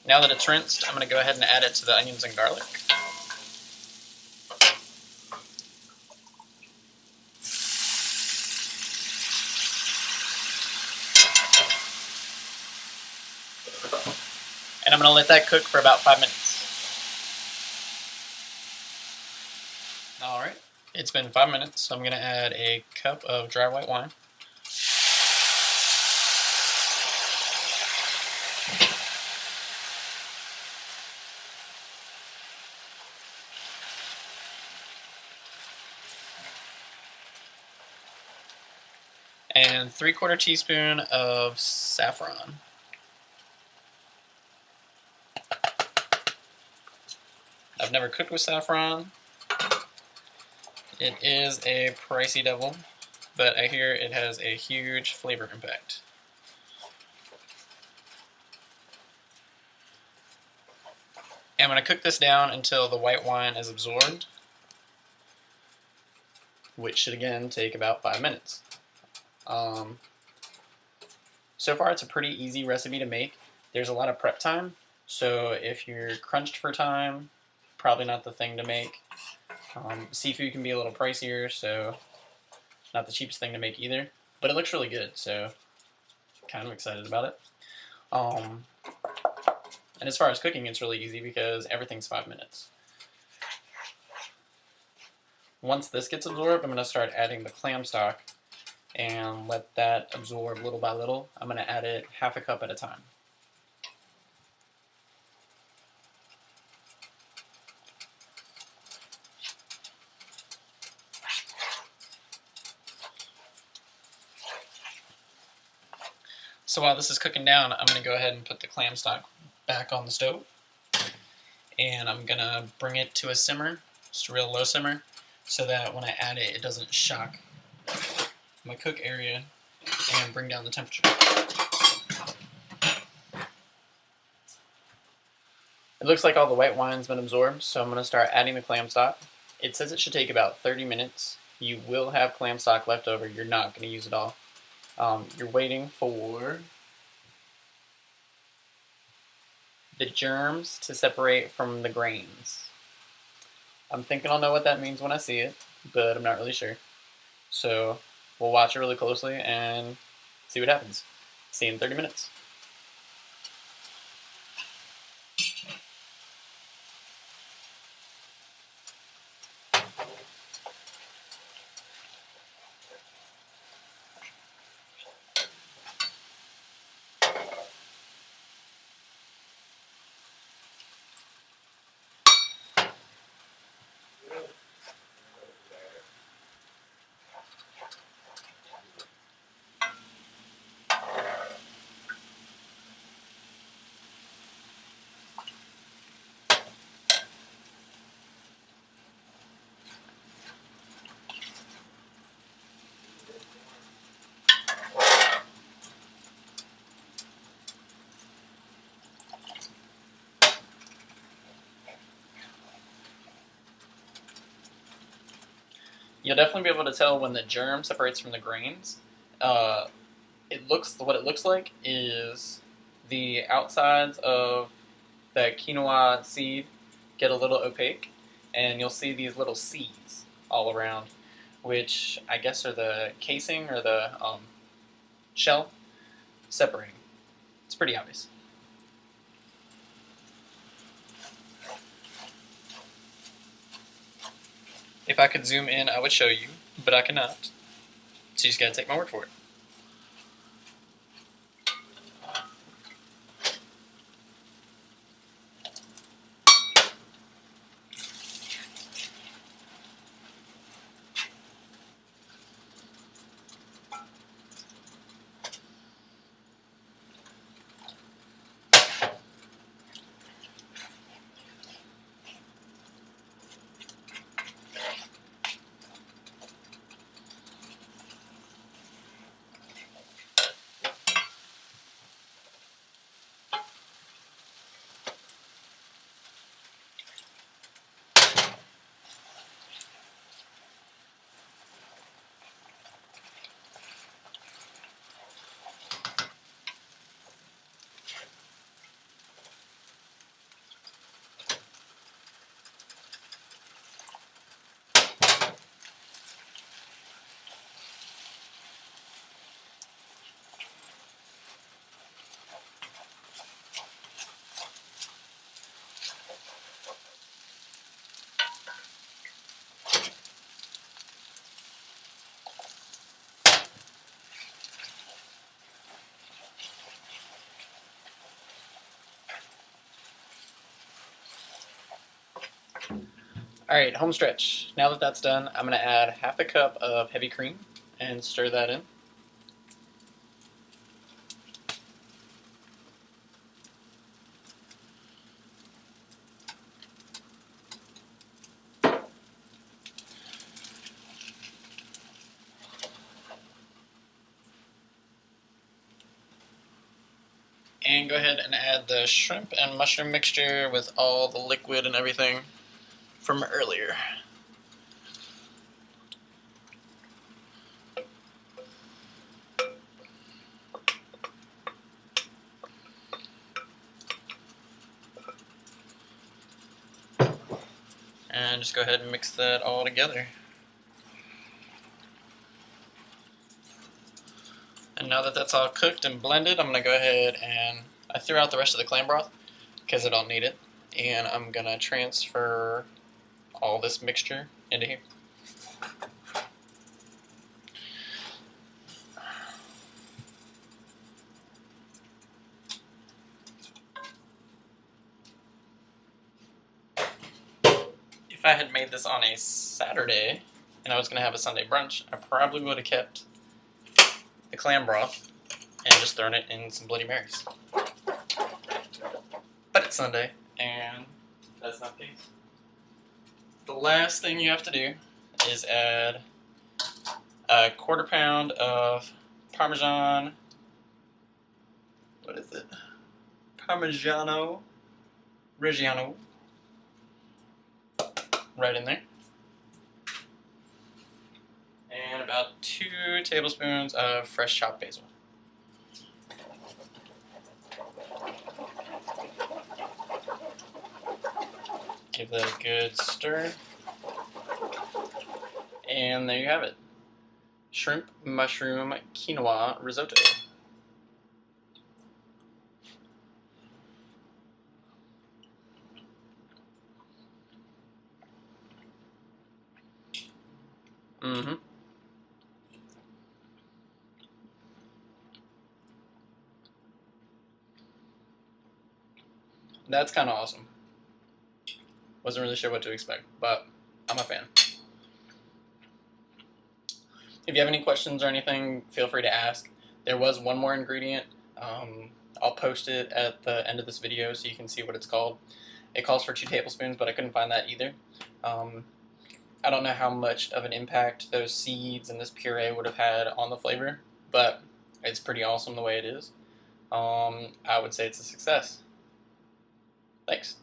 Now that it's rinsed, I'm going to go ahead and add it to the onions and garlic. And I'm going to let that cook for about 5 minutes. Alright, it's been 5 minutes, so I'm going to add a cup of dry white wine. And 3/4 teaspoon of saffron. I've never cooked with saffron. It is a pricey devil, but I hear it has a huge flavor impact. And I'm going to cook this down until the white wine is absorbed, which should again take about 5 minutes. So far it's a pretty easy recipe to make. There's a lot of prep time, so if you're crunched for time, probably not the thing to make. Seafood can be a little pricier, so not the cheapest thing to make either, but it looks really good, so kind of excited about it. And as far as cooking, it's really easy because everything's 5 minutes. Once this gets absorbed, I'm going to start adding the clam stock and let that absorb little by little. I'm going to add it half a cup at a time. So while this is cooking down, I'm going to go ahead and put the clam stock back on the stove. And I'm going to bring it to a simmer, just a real low simmer, so that when I add it, it doesn't shock my cook area and bring down the temperature. It looks like all the white wine's been absorbed, so I'm going to start adding the clam stock. It says it should take about 30 minutes. You will have clam stock left over. You're not going to use it all. You're waiting for the germs to separate from the grains. I'm thinking I'll know what that means when I see it, but I'm not really sure. So we'll watch it really closely and see what happens. See you in 30 minutes. You'll definitely be able to tell when the germ separates from the grains. What it looks like is the outsides of the quinoa seed get a little opaque, and you'll see these little seeds all around, which I guess are the casing or the shell separating. It's pretty obvious. If I could zoom in, I would show you, but I cannot. So you just gotta take my word for it. Alright, home stretch. Now that that's done, I'm going to add half a cup of heavy cream and stir that in. And go ahead and add the shrimp and mushroom mixture with all the liquid and everything from earlier. And just go ahead and mix that all together. And now that that's all cooked and blended, I'm going to go ahead and I threw out the rest of the clam broth because I don't need it. And I'm going to transfer all this mixture into here. If I had made this on a Saturday and I was going to have a Sunday brunch, I probably would have kept the clam broth and just thrown it in some Bloody Marys. But it's Sunday, and that's not the case. The last thing you have to do is add a 1/4 pound of Parmesan. What is it? Parmigiano Reggiano. Right in there. And about 2 tablespoons of fresh chopped basil. Give that a good stir. And there you have it. Shrimp, mushroom, quinoa risotto. Mm-hmm. That's kind of awesome. Wasn't really sure what to expect, but I'm a fan. If you have any questions or anything, feel free to ask. There was one more ingredient. I'll post it at the end of this video so you can see what it's called. It calls for 2 tablespoons, but I couldn't find that either. I don't know how much of an impact those seeds and this puree would have had on the flavor, but it's pretty awesome the way it is. I would say it's a success. Thanks.